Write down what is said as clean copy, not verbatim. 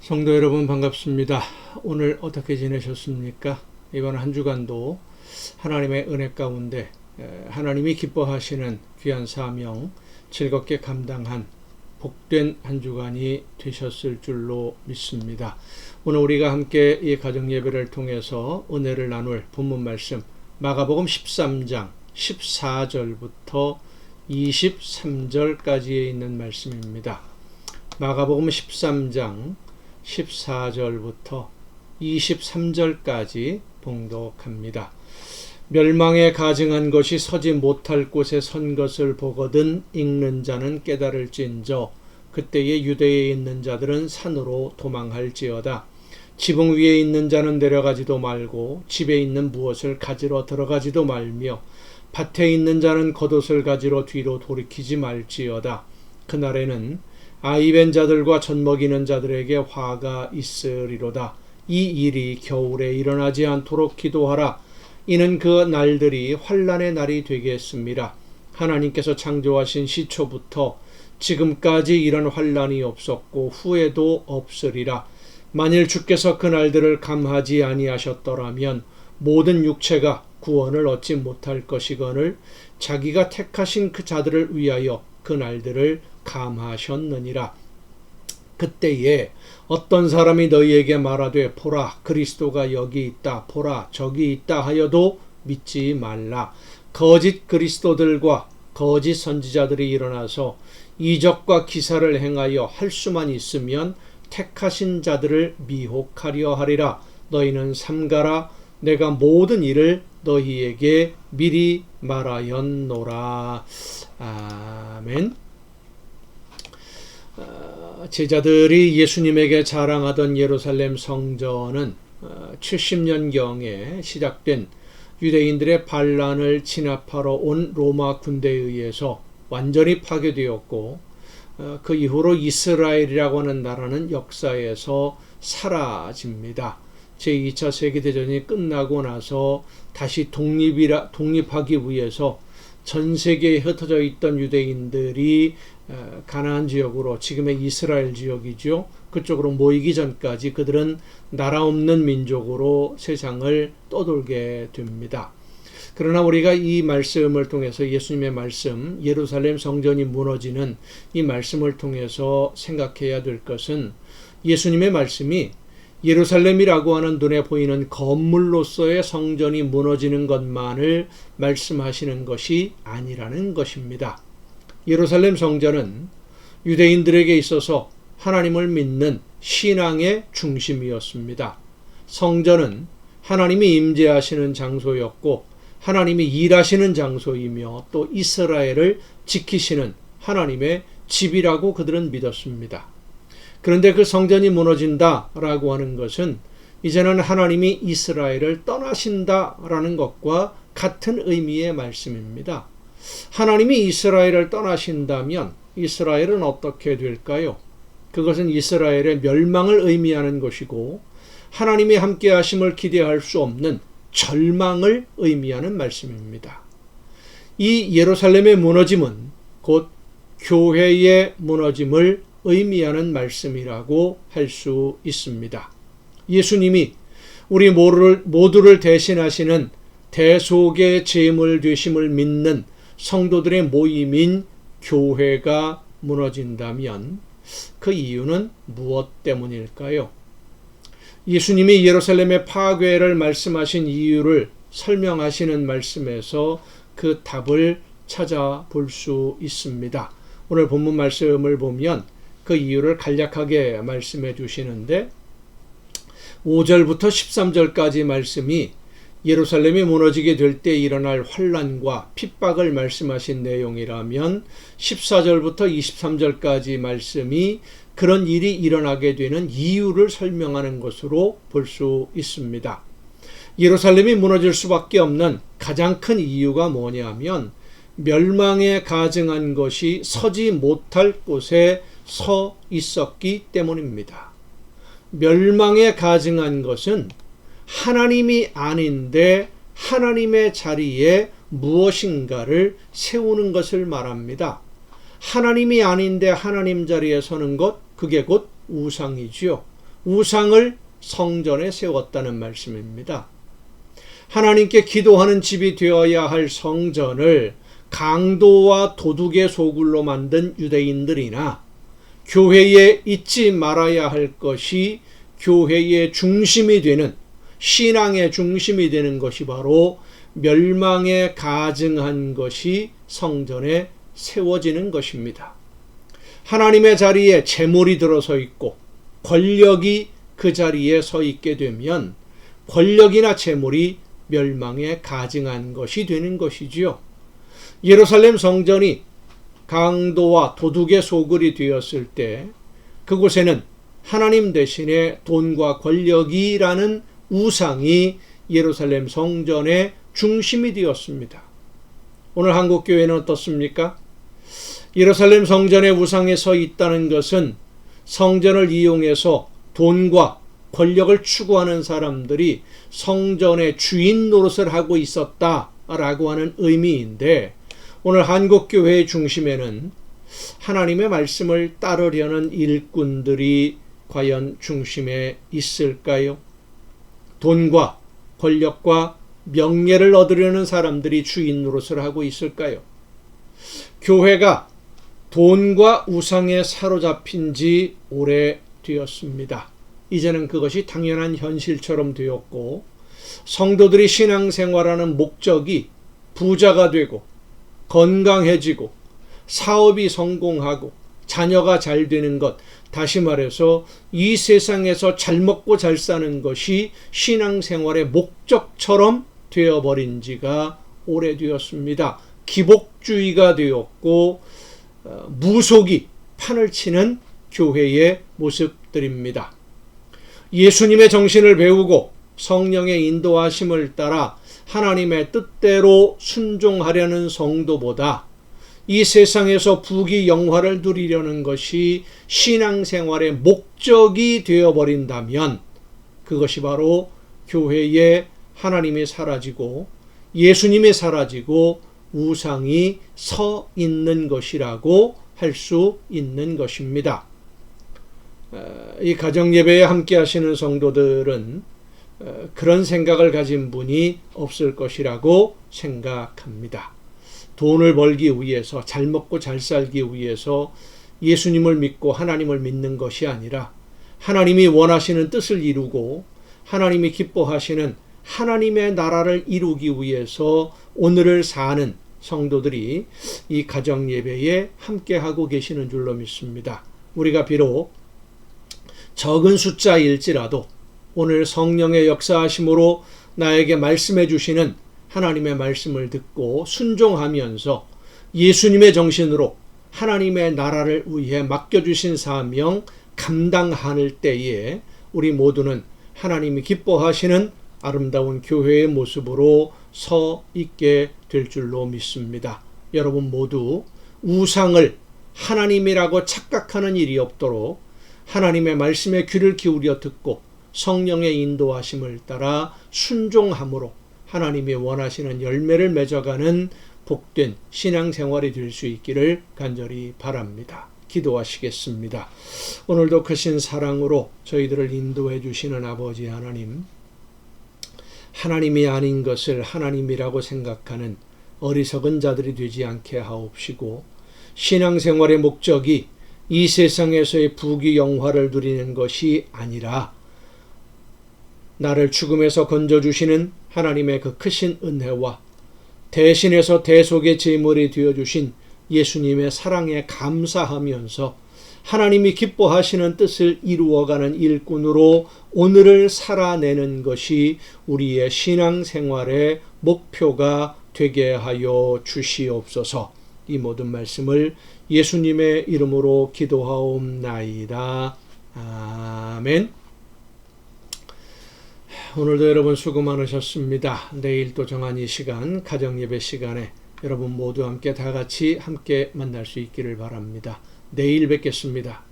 성도 여러분 반갑습니다. 오늘 어떻게 지내셨습니까? 이번 한 주간도 하나님의 은혜 가운데 하나님이 기뻐하시는 귀한 사명 즐겁게 감당한 복된 한 주간이 되셨을 줄로 믿습니다. 오늘 우리가 함께 이 가정 예배를 통해서 은혜를 나눌 본문 말씀 마가복음 13장 14절부터 23절까지에 있는 말씀입니다. 마가복음 13장 14절부터 23절까지 봉독합니다. 멸망에 가증한 것이 서지 못할 곳에 선 것을 보거든 읽는 자는 깨달을진저 그때에 유대에 있는 자들은 산으로 도망할지어다. 지붕 위에 있는 자는 내려가지도 말고 집에 있는 무엇을 가지러 들어가지도 말며 밭에 있는 자는 겉옷을 가지러 뒤로 돌이키지 말지어다. 그날에는 아이벤 자들과 젖먹이는 자들에게 화가 있으리로다. 이 일이 겨울에 일어나지 않도록 기도하라. 이는 그 날들이 환난의 날이 되겠습니다. 하나님께서 창조하신 시초부터 지금까지 이런 환난이 없었고 후에도 없으리라. 만일 주께서 그 날들을 감하지 아니하셨더라면 모든 육체가 구원을 얻지 못할 것이거늘 자기가 택하신 그 자들을 위하여 그 날들을 감하셨느니라. 그때에 어떤 사람이 너희에게 말하되 보라 그리스도가 여기 있다 보라 저기 있다 하여도 믿지 말라. 거짓 그리스도들과 거짓 선지자들이 일어나서 이적과 기사를 행하여 할 수만 있으면 택하신 자들을 미혹하려 하리라. 너희는 삼가라. 내가 모든 일을 너희에게 미리 말하였노라. 아멘. 제자들이 예수님에게 자랑하던 예루살렘 성전은 70년경에 시작된 유대인들의 반란을 진압하러 온 로마 군대에 의해서 완전히 파괴되었고 그 이후로 이스라엘이라고 하는 나라는 역사에서 사라집니다. 제2차 세계대전이 끝나고 나서 다시 독립하기 위해서 전 세계에 흩어져 있던 유대인들이 가나안 지역으로 지금의 이스라엘 지역이죠. 그쪽으로 모이기 전까지 그들은 나라 없는 민족으로 세상을 떠돌게 됩니다. 그러나 우리가 이 말씀을 통해서 예수님의 말씀, 예루살렘 성전이 무너지는 이 말씀을 통해서 생각해야 될 것은 예수님의 말씀이 예루살렘이라고 하는 눈에 보이는 건물로서의 성전이 무너지는 것만을 말씀하시는 것이 아니라는 것입니다. 예루살렘 성전은 유대인들에게 있어서 하나님을 믿는 신앙의 중심이었습니다. 성전은 하나님이 임재하시는 장소였고 하나님이 일하시는 장소이며 또 이스라엘을 지키시는 하나님의 집이라고 그들은 믿었습니다. 그런데 그 성전이 무너진다라고 하는 것은 이제는 하나님이 이스라엘을 떠나신다라는 것과 같은 의미의 말씀입니다. 하나님이 이스라엘을 떠나신다면 이스라엘은 어떻게 될까요? 그것은 이스라엘의 멸망을 의미하는 것이고 하나님이 함께 하심을 기대할 수 없는 절망을 의미하는 말씀입니다. 이 예루살렘의 무너짐은 곧 교회의 무너짐을 의미하는 말씀이라고 할 수 있습니다. 예수님이 우리 모두를 대신하시는 대속의 제물 되심을 믿는 성도들의 모임인 교회가 무너진다면 그 이유는 무엇 때문일까요? 예수님이 예루살렘의 파괴를 말씀하신 이유를 설명하시는 말씀에서 그 답을 찾아볼 수 있습니다. 오늘 본문 말씀을 보면 그 이유를 간략하게 말씀해 주시는데 5절부터 13절까지 말씀이 예루살렘이 무너지게 될 때 일어날 환난과 핍박을 말씀하신 내용이라면 14절부터 23절까지 말씀이 그런 일이 일어나게 되는 이유를 설명하는 것으로 볼 수 있습니다. 예루살렘이 무너질 수밖에 없는 가장 큰 이유가 뭐냐면 멸망에 가증한 것이 서지 못할 곳에 서 있었기 때문입니다. 멸망에 가증한 것은 하나님이 아닌데 하나님의 자리에 무엇인가를 세우는 것을 말합니다. 하나님이 아닌데 하나님 자리에 서는 것, 그게 곧 우상이지요. 우상을 성전에 세웠다는 말씀입니다. 하나님께 기도하는 집이 되어야 할 성전을 강도와 도둑의 소굴로 만든 유대인들이나 교회에 잊지 말아야 할 것이 교회의 중심이 되는, 신앙의 중심이 되는 것이 바로 멸망에 가증한 것이 성전에 세워지는 것입니다. 하나님의 자리에 재물이 들어서 있고 권력이 그 자리에 서 있게 되면 권력이나 재물이 멸망에 가증한 것이 되는 것이지요. 예루살렘 성전이 강도와 도둑의 소굴이 되었을 때 그곳에는 하나님 대신에 돈과 권력이라는 우상이 예루살렘 성전의 중심이 되었습니다. 오늘 한국교회는 어떻습니까? 예루살렘 성전의 우상에 서 있다는 것은 성전을 이용해서 돈과 권력을 추구하는 사람들이 성전의 주인 노릇을 하고 있었다라고 하는 의미인데, 오늘 한국교회의 중심에는 하나님의 말씀을 따르려는 일꾼들이 과연 중심에 있을까요? 돈과 권력과 명예를 얻으려는 사람들이 주인 노릇을 하고 있을까요? 교회가 돈과 우상에 사로잡힌 지 오래되었습니다. 이제는 그것이 당연한 현실처럼 되었고, 성도들이 신앙생활하는 목적이 부자가 되고 건강해지고 사업이 성공하고 자녀가 잘 되는 것, 다시 말해서 이 세상에서 잘 먹고 잘 사는 것이 신앙생활의 목적처럼 되어버린 지가 오래되었습니다. 기복주의가 되었고 무속이 판을 치는 교회의 모습들입니다. 예수님의 정신을 배우고 성령의 인도하심을 따라 하나님의 뜻대로 순종하려는 성도보다 이 세상에서 부귀 영화를 누리려는 것이 신앙생활의 목적이 되어버린다면 그것이 바로 교회에 하나님이 사라지고 예수님이 사라지고 우상이 서 있는 것이라고 할 수 있는 것입니다. 이 가정예배에 함께 하시는 성도들은 그런 생각을 가진 분이 없을 것이라고 생각합니다. 돈을 벌기 위해서, 잘 먹고 잘 살기 위해서 예수님을 믿고 하나님을 믿는 것이 아니라 하나님이 원하시는 뜻을 이루고 하나님이 기뻐하시는 하나님의 나라를 이루기 위해서 오늘을 사는 성도들이 이 가정예배에 함께하고 계시는 줄로 믿습니다. 우리가 비록 적은 숫자일지라도 오늘 성령의 역사하심으로 나에게 말씀해 주시는 하나님의 말씀을 듣고 순종하면서 예수님의 정신으로 하나님의 나라를 위해 맡겨주신 사명 감당할 때에 우리 모두는 하나님이 기뻐하시는 아름다운 교회의 모습으로 서 있게 될 줄로 믿습니다. 여러분 모두 우상을 하나님이라고 착각하는 일이 없도록 하나님의 말씀에 귀를 기울여 듣고 성령의 인도하심을 따라 순종함으로 하나님이 원하시는 열매를 맺어가는 복된 신앙생활이 될 수 있기를 간절히 바랍니다. 기도하시겠습니다. 오늘도 크신 사랑으로 저희들을 인도해 주시는 아버지 하나님, 하나님이 아닌 것을 하나님이라고 생각하는 어리석은 자들이 되지 않게 하옵시고, 신앙생활의 목적이 이 세상에서의 부귀 영화를 누리는 것이 아니라 나를 죽음에서 건져주시는 하나님의 그 크신 은혜와 대신해서 대속의 제물이 되어주신 예수님의 사랑에 감사하면서 하나님이 기뻐하시는 뜻을 이루어가는 일꾼으로 오늘을 살아내는 것이 우리의 신앙생활의 목표가 되게 하여 주시옵소서. 이 모든 말씀을 예수님의 이름으로 기도하옵나이다. 아멘. 오늘도 여러분 수고 많으셨습니다. 내일 또 정한 이 시간, 가정예배 시간에 여러분 모두 함께 다 같이 함께 만날 수 있기를 바랍니다. 내일 뵙겠습니다.